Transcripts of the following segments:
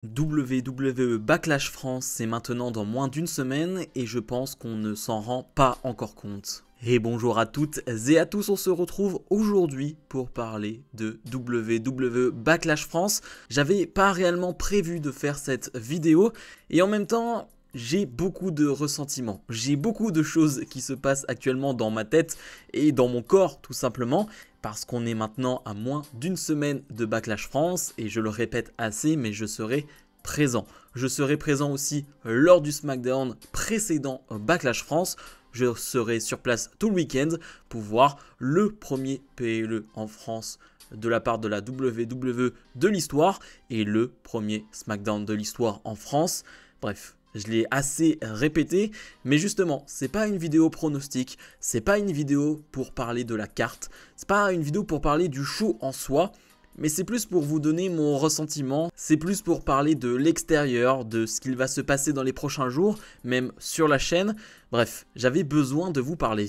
WWE Backlash France, c'est maintenant dans moins d'une semaine et je pense qu'on ne s'en rend pas encore compte. Et bonjour à toutes et à tous, on se retrouve aujourd'hui pour parler de WWE Backlash France. J'avais pas réellement prévu de faire cette vidéo et en même temps, j'ai beaucoup de ressentiments, j'ai beaucoup de choses qui se passent actuellement dans ma tête et dans mon corps tout simplement. Parce qu'on est maintenant à moins d'une semaine de Backlash France et je le répète assez mais je serai présent. Je serai présent aussi lors du SmackDown précédent Backlash France. Je serai sur place tout le week-end pour voir le premier PLE en France de la part de la WWE de l'histoire et le premier SmackDown de l'histoire en France. Bref. Je l'ai assez répété, mais justement, c'est pas une vidéo pronostic, c'est pas une vidéo pour parler de la carte, c'est pas une vidéo pour parler du show en soi, mais c'est plus pour vous donner mon ressentiment, c'est plus pour parler de l'extérieur, de ce qu'il va se passer dans les prochains jours, même sur la chaîne. Bref, j'avais besoin de vous parler.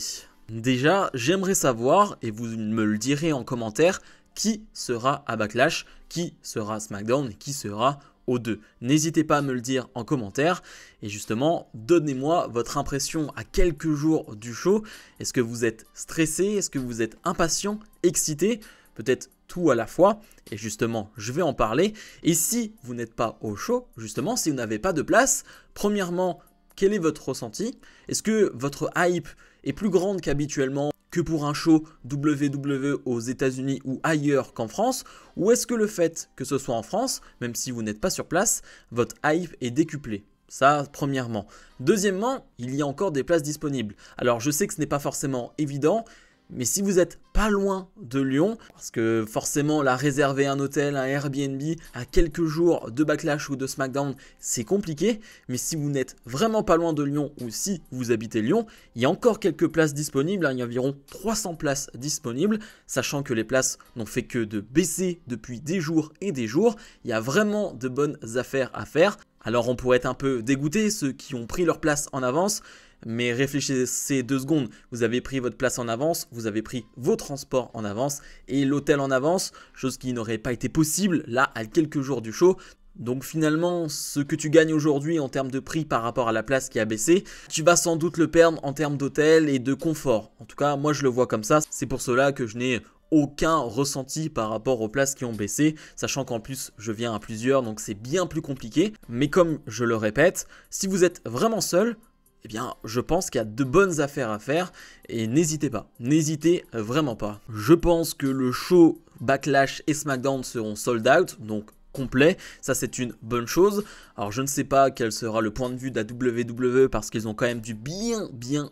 Déjà, j'aimerais savoir, et vous me le direz en commentaire, qui sera à Backlash, qui sera à SmackDown, qui sera aux deux. N'hésitez pas à me le dire en commentaire et justement donnez-moi votre impression à quelques jours du show. Est-ce que vous êtes stressé? Est-ce que vous êtes impatient? Excité? Peut-être tout à la fois et justement je vais en parler. Et si vous n'êtes pas au show, justement si vous n'avez pas de place, premièrement quel est votre ressenti? Est-ce que votre hype est plus grande qu'habituellement que pour un show WWE aux États-Unis ou ailleurs qu'en France? Ou est-ce que le fait que ce soit en France, même si vous n'êtes pas sur place, votre hype est décuplée? Ça, premièrement. Deuxièmement, il y a encore des places disponibles. Alors, je sais que ce n'est pas forcément évident, mais si vous n'êtes pas loin de Lyon, parce que forcément la réserver un hôtel, un Airbnb à quelques jours de Backlash ou de SmackDown, c'est compliqué. Mais si vous n'êtes vraiment pas loin de Lyon ou si vous habitez Lyon, il y a encore quelques places disponibles. Il y a environ 300 places disponibles, sachant que les places n'ont fait que de baisser depuis des jours et des jours. Il y a vraiment de bonnes affaires à faire. Alors on pourrait être un peu dégoûté, ceux qui ont pris leur place en avance. Mais réfléchissez 2 secondes, vous avez pris votre place en avance, vous avez pris vos transports en avance et l'hôtel en avance, chose qui n'aurait pas été possible là à quelques jours du show. Donc finalement, ce que tu gagnes aujourd'hui en termes de prix par rapport à la place qui a baissé, tu vas sans doute le perdre en termes d'hôtel et de confort. En tout cas, moi je le vois comme ça, c'est pour cela que je n'ai aucun ressenti par rapport aux places qui ont baissé, sachant qu'en plus je viens à plusieurs donc c'est bien plus compliqué. Mais comme je le répète, si vous êtes vraiment seul, eh bien, je pense qu'il y a de bonnes affaires à faire et n'hésitez pas, n'hésitez vraiment pas. Je pense que le show Backlash et SmackDown seront sold out, donc complet, ça c'est une bonne chose. Alors je ne sais pas quel sera le point de vue de la WWE parce qu'ils ont quand même dû bien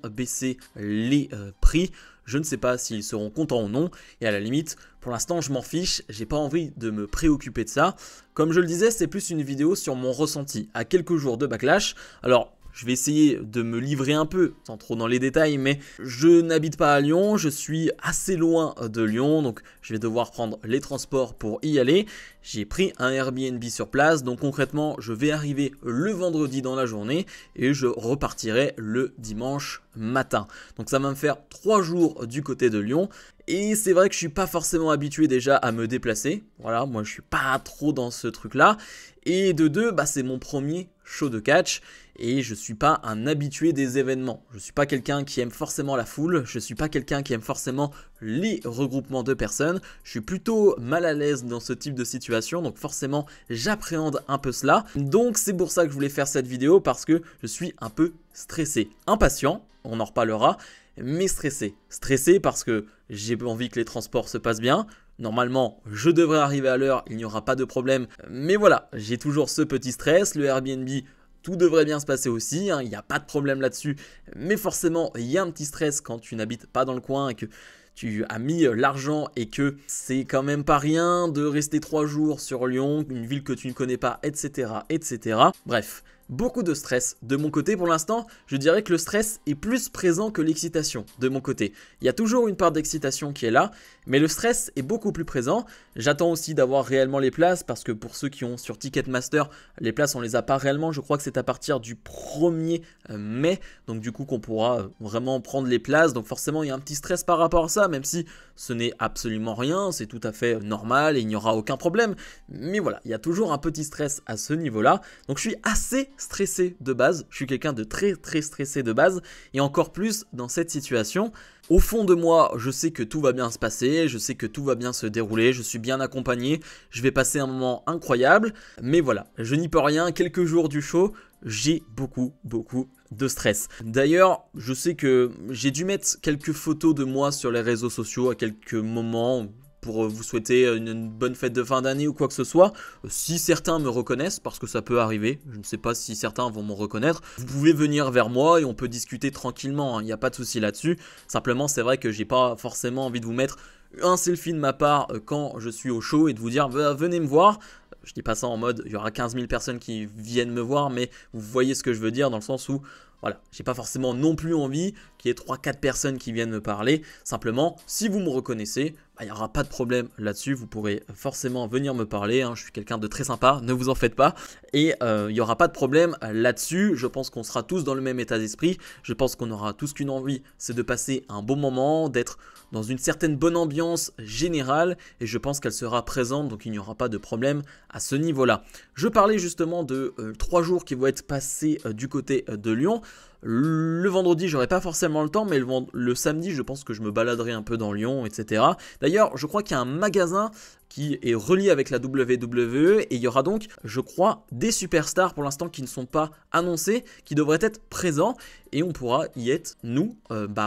baisser les prix. Je ne sais pas s'ils seront contents ou non et à la limite, pour l'instant je m'en fiche, j'ai pas envie de me préoccuper de ça. Comme je le disais, c'est plus une vidéo sur mon ressenti à quelques jours de Backlash. Alors je vais essayer de me livrer un peu, sans trop dans les détails, mais je n'habite pas à Lyon, je suis assez loin de Lyon, donc je vais devoir prendre les transports pour y aller. J'ai pris un Airbnb sur place, donc concrètement, je vais arriver le vendredi dans la journée et je repartirai le dimanche matin. Donc ça va me faire 3 jours du côté de Lyon. Et c'est vrai que je suis pas forcément habitué déjà à me déplacer. Voilà, moi je suis pas trop dans ce truc-là. Et de deux, c'est mon premier show de catch et je suis pas un habitué des événements. Je suis pas quelqu'un qui aime forcément la foule, je suis pas quelqu'un qui aime forcément les regroupements de personnes. Je suis plutôt mal à l'aise dans ce type de situation, donc forcément j'appréhende un peu cela. Donc c'est pour ça que je voulais faire cette vidéo parce que je suis un peu stressé, impatient, on en reparlera, mais stressé. Stressé parce que j'ai envie que les transports se passent bien. Normalement, je devrais arriver à l'heure, il n'y aura pas de problème. Mais voilà, j'ai toujours ce petit stress. Le Airbnb, tout devrait bien se passer aussi, il n'y a pas de problème là-dessus. Mais forcément, il y a un petit stress quand tu n'habites pas dans le coin et que tu as mis l'argent et que c'est quand même pas rien de rester 3 jours sur Lyon, une ville que tu ne connais pas, etc. etc. Bref. beaucoup de stress. De mon côté, pour l'instant, je dirais que le stress est plus présent que l'excitation de mon côté. Il y a toujours une part d'excitation qui est là, mais le stress est beaucoup plus présent. J'attends aussi d'avoir réellement les places parce que pour ceux qui ont sur Ticketmaster, les places on les a pas réellement. Je crois que c'est à partir du 1er mai, donc du coup qu'on pourra vraiment prendre les places. Donc forcément il y a un petit stress par rapport à ça, même si ce n'est absolument rien, c'est tout à fait normal et il n'y aura aucun problème. Mais voilà, il y a toujours un petit stress à ce niveau-là. Donc je suis assez stressé de base, je suis quelqu'un de très stressé de base et encore plus dans cette situation. Au fond de moi, je sais que tout va bien se passer, je sais que tout va bien se dérouler, je suis bien accompagné, je vais passer un moment incroyable, mais voilà, je n'y peux rien, quelques jours du show, j'ai beaucoup de stress. D'ailleurs, je sais que j'ai dû mettre quelques photos de moi sur les réseaux sociaux à quelques moments pour vous souhaiter une bonne fête de fin d'année ou quoi que ce soit. Si certains me reconnaissent, parce que ça peut arriver, je ne sais pas si certains vont me reconnaître, vous pouvez venir vers moi et on peut discuter tranquillement, il n'y a pas de souci là-dessus. Simplement, c'est vrai que j'ai pas forcément envie de vous mettre un selfie de ma part quand je suis au show et de vous dire venez me voir. Je dis pas ça en mode il y aura 15 000 personnes qui viennent me voir, mais vous voyez ce que je veux dire dans le sens où voilà, j'ai pas forcément non plus envie qu'il y ait 3-4 personnes qui viennent me parler. Simplement, si vous me reconnaissez, il n'y aura pas de problème là-dessus. Vous pourrez forcément venir me parler. Je suis quelqu'un de très sympa, ne vous en faites pas. Et il n'y aura pas de problème là-dessus. Je pense qu'on sera tous dans le même état d'esprit. Je pense qu'on aura tous qu'une envie, c'est de passer un bon moment, d'être dans une certaine bonne ambiance générale. Et je pense qu'elle sera présente, donc il n'y aura pas de problème à ce niveau-là. Je parlais justement de 3 jours qui vont être passés du côté de Lyon. Le vendredi, j'aurai pas forcément le temps, mais le samedi, je pense que je me baladerai un peu dans Lyon, etc. D'ailleurs, je crois qu'il y a un magasin qui est relié avec la WWE et il y aura donc, je crois, des superstars pour l'instant qui ne sont pas annoncés, qui devraient être présents et on pourra y être, nous,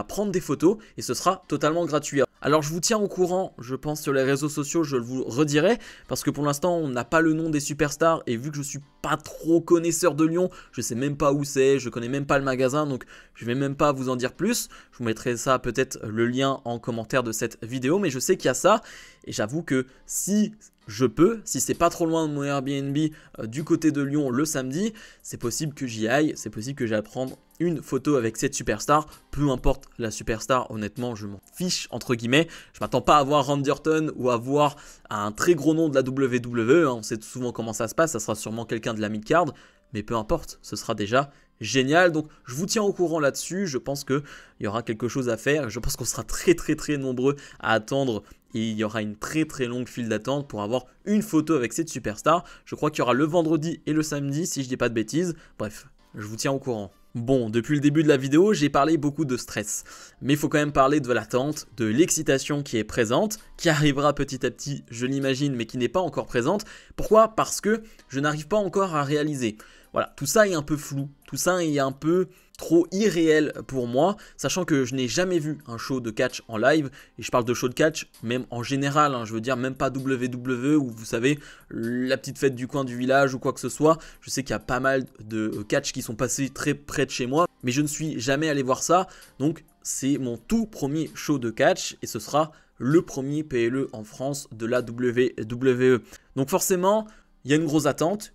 prendre des photos et ce sera totalement gratuit. Alors je vous tiens au courant, je pense sur les réseaux sociaux, je vous redirai parce que pour l'instant on n'a pas le nom des superstars et vu que je suis pas trop connaisseur de Lyon, je sais même pas où c'est, je connais même pas le magasin donc je vais même pas vous en dire plus. Je vous mettrai ça peut-être le lien en commentaire de cette vidéo, mais je sais qu'il y a ça et j'avoue que si je peux, si c'est pas trop loin de mon Airbnb du côté de Lyon le samedi, c'est possible que j'y aille, c'est possible que j'aille prendre une photo avec cette superstar, peu importe la superstar, honnêtement je m'en fiche entre guillemets, je m'attends pas à voir Randy Orton ou à voir un très gros nom de la WWE, on sait souvent comment ça se passe, ça sera sûrement quelqu'un de la mid-card, mais peu importe, ce sera déjà génial, donc je vous tiens au courant là-dessus, je pense qu'il y aura quelque chose à faire, je pense qu'on sera très nombreux à attendre et il y aura une très longue file d'attente pour avoir une photo avec cette superstar. Je crois qu'il y aura le vendredi et le samedi si je dis pas de bêtises. Bref, je vous tiens au courant. Bon, depuis le début de la vidéo, j'ai parlé beaucoup de stress. Mais il faut quand même parler de l'attente, de l'excitation qui est présente, qui arrivera petit à petit, je l'imagine, mais qui n'est pas encore présente. Pourquoi? Parce que je n'arrive pas encore à réaliser. Voilà, tout ça est un peu flou, tout ça est un peu trop irréel pour moi, sachant que je n'ai jamais vu un show de catch en live, et je parle de show de catch même en général, je veux dire même pas WWE ou vous savez, la petite fête du coin du village ou quoi que ce soit, je sais qu'il y a pas mal de catch qui sont passés très près de chez moi, mais je ne suis jamais allé voir ça, donc c'est mon tout premier show de catch, et ce sera le premier PLE en France de la WWE. Donc forcément, il y a une grosse attente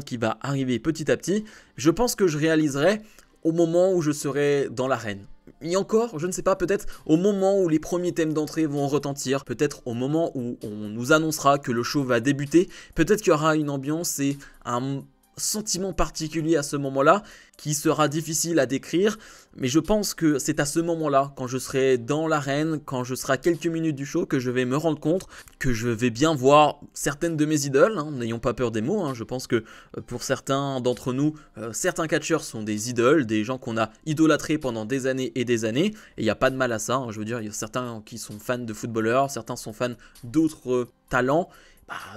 qui va arriver petit à petit. Je pense que je réaliserai au moment où je serai dans l'arène. Et encore, je ne sais pas, peut-être au moment où les premiers thèmes d'entrée vont retentir, peut-être au moment où on nous annoncera que le show va débuter, peut-être qu'il y aura une ambiance et un sentiment particulier à ce moment-là qui sera difficile à décrire, mais je pense que c'est à ce moment-là, quand je serai dans l'arène, quand je serai à quelques minutes du show, que je vais me rendre compte que je vais bien voir certaines de mes idoles, n'ayons pas peur des mots, je pense que pour certains d'entre nous, certains catcheurs sont des idoles, des gens qu'on a idolâtrés pendant des années, et il n'y a pas de mal à ça, je veux dire, il y a certains qui sont fans de footballeurs, certains sont fans d'autres talents,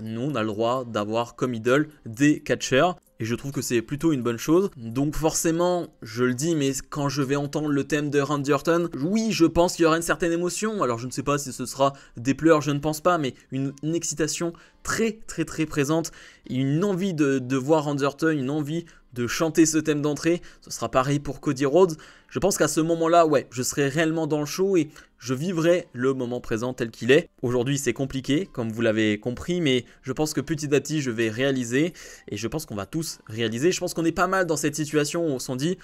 nous on a le droit d'avoir comme idole des catcheurs. Et je trouve que c'est plutôt une bonne chose. Donc forcément, je le dis, mais quand je vais entendre le thème de Randy Orton, oui, je pense qu'il y aura une certaine émotion. Alors je ne sais pas si ce sera des pleurs, je ne pense pas, mais une excitation très présente, une envie de voir Underton, une envie de chanter ce thème d'entrée. Ce sera pareil pour Cody Rhodes. Je pense qu'à ce moment-là, ouais, je serai réellement dans le show et je vivrai le moment présent tel qu'il est. Aujourd'hui, c'est compliqué, comme vous l'avez compris, mais je pense que petit à petit, je vais réaliser et je pense qu'on va tous réaliser. Je pense qu'on est pas mal dans cette situation où on s'en dit,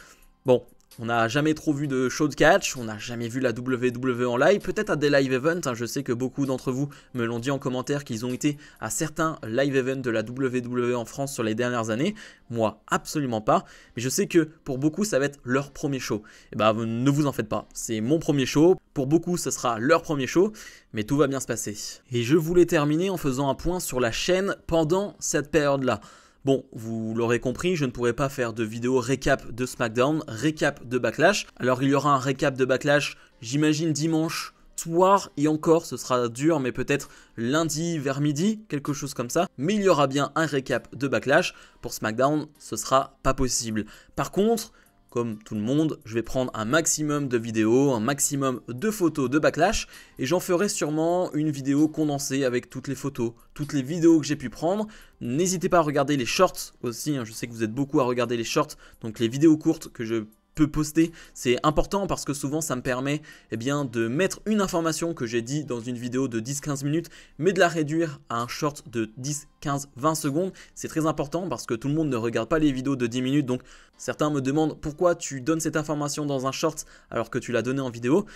bon, on n'a jamais trop vu de show de catch, on n'a jamais vu la WWE en live, peut-être à des live events, hein, je sais que beaucoup d'entre vous me l'ont dit en commentaire qu'ils ont été à certains live events de la WWE en France sur les dernières années, moi absolument pas, mais je sais que pour beaucoup ça va être leur premier show, et bah ne vous en faites pas, c'est mon premier show, pour beaucoup ce sera leur premier show, mais tout va bien se passer. Et je voulais terminer en faisant un point sur la chaîne pendant cette période-là. Bon, vous l'aurez compris, je ne pourrai pas faire de vidéo récap de SmackDown, récap de Backlash. Alors il y aura un récap de Backlash, j'imagine dimanche soir, et encore ce sera dur, mais peut-être lundi vers midi, quelque chose comme ça. Mais il y aura bien un récap de Backlash. Pour SmackDown, ce sera pas possible. Par contre, comme tout le monde, je vais prendre un maximum de vidéos, un maximum de photos de Backlash et j'en ferai sûrement une vidéo condensée avec toutes les photos, toutes les vidéos que j'ai pu prendre. N'hésitez pas à regarder les shorts aussi, hein, je sais que vous êtes beaucoup à regarder les shorts, donc les vidéos courtes que je peux poster, c'est important parce que souvent ça me permet de mettre une information que j'ai dit dans une vidéo de 10-15 minutes mais de la réduire à un short de 10, 15, 20 secondes. C'est très important parce que tout le monde ne regarde pas les vidéos de 10 minutes, donc certains me demandent pourquoi tu donnes cette information dans un short alors que tu l'as donné en vidéo.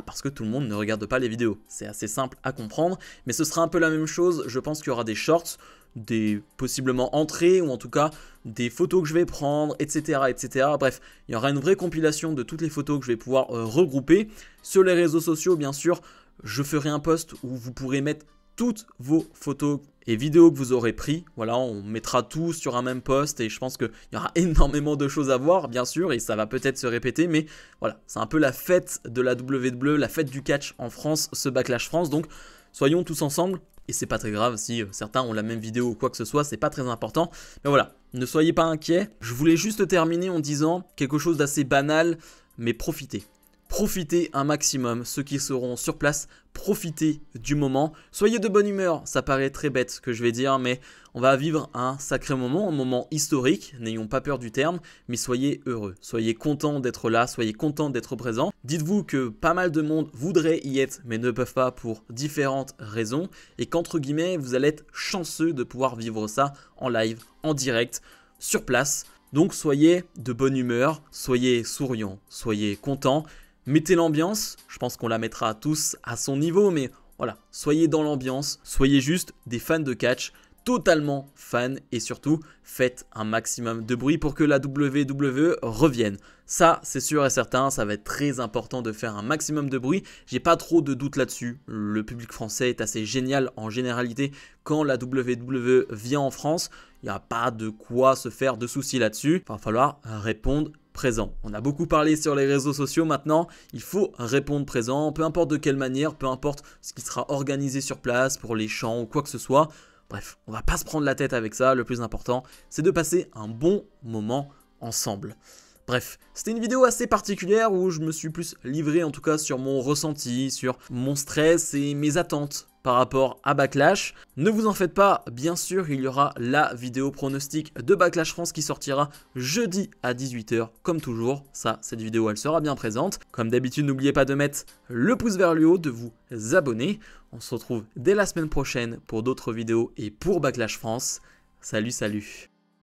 Parce que tout le monde ne regarde pas les vidéos, c'est assez simple à comprendre, mais ce sera un peu la même chose. Je pense qu'il y aura des shorts, des possiblement entrées ou en tout cas des photos que je vais prendre, etc. Bref, il y aura une vraie compilation de toutes les photos que je vais pouvoir regrouper. Sur les réseaux sociaux, bien sûr, je ferai un post où vous pourrez mettre toutes vos photos et vidéos que vous aurez pris. Voilà, on mettra tout sur un même post et je pense qu'il y aura énormément de choses à voir, bien sûr, et ça va peut-être se répéter, mais voilà, c'est un peu la fête de la WWE, la fête du catch en France, ce Backlash France, donc soyons tous ensemble. Et c'est pas très grave si certains ont la même vidéo ou quoi que ce soit, c'est pas très important. Mais voilà, ne soyez pas inquiets. Je voulais juste terminer en disant quelque chose d'assez banal, mais profitez. Profitez un maximum, ceux qui seront sur place, profitez du moment. Soyez de bonne humeur, ça paraît très bête ce que je vais dire, mais on va vivre un sacré moment, un moment historique, n'ayons pas peur du terme, mais soyez heureux, soyez contents d'être là, soyez contents d'être présents. Dites-vous que pas mal de monde voudrait y être, mais ne peuvent pas pour différentes raisons, et qu'entre guillemets, vous allez être chanceux de pouvoir vivre ça en live, en direct, sur place. Donc soyez de bonne humeur, soyez souriants, soyez contents. Mettez l'ambiance, je pense qu'on la mettra tous à son niveau, mais voilà, soyez dans l'ambiance, soyez juste des fans de catch, totalement fans et surtout faites un maximum de bruit pour que la WWE revienne. Ça, c'est sûr et certain, ça va être très important de faire un maximum de bruit. J'ai pas trop de doute là-dessus. Le public français est assez génial en généralité quand la WWE vient en France. Il n'y a pas de quoi se faire de soucis là-dessus. Il va falloir répondre présent. On a beaucoup parlé sur les réseaux sociaux maintenant, il faut répondre présent, peu importe de quelle manière, peu importe ce qui sera organisé sur place pour les chants ou quoi que ce soit. Bref, on va pas se prendre la tête avec ça, le plus important, c'est de passer un bon moment ensemble. Bref, c'était une vidéo assez particulière où je me suis plus livré en tout cas sur mon ressenti, sur mon stress et mes attentes par rapport à Backlash. Ne vous en faites pas, bien sûr, il y aura la vidéo pronostic de Backlash France qui sortira jeudi à 18 h comme toujours. Ça, cette vidéo, elle sera bien présente. Comme d'habitude, n'oubliez pas de mettre le pouce vers le haut, de vous abonner. On se retrouve dès la semaine prochaine pour d'autres vidéos et pour Backlash France. Salut, salut!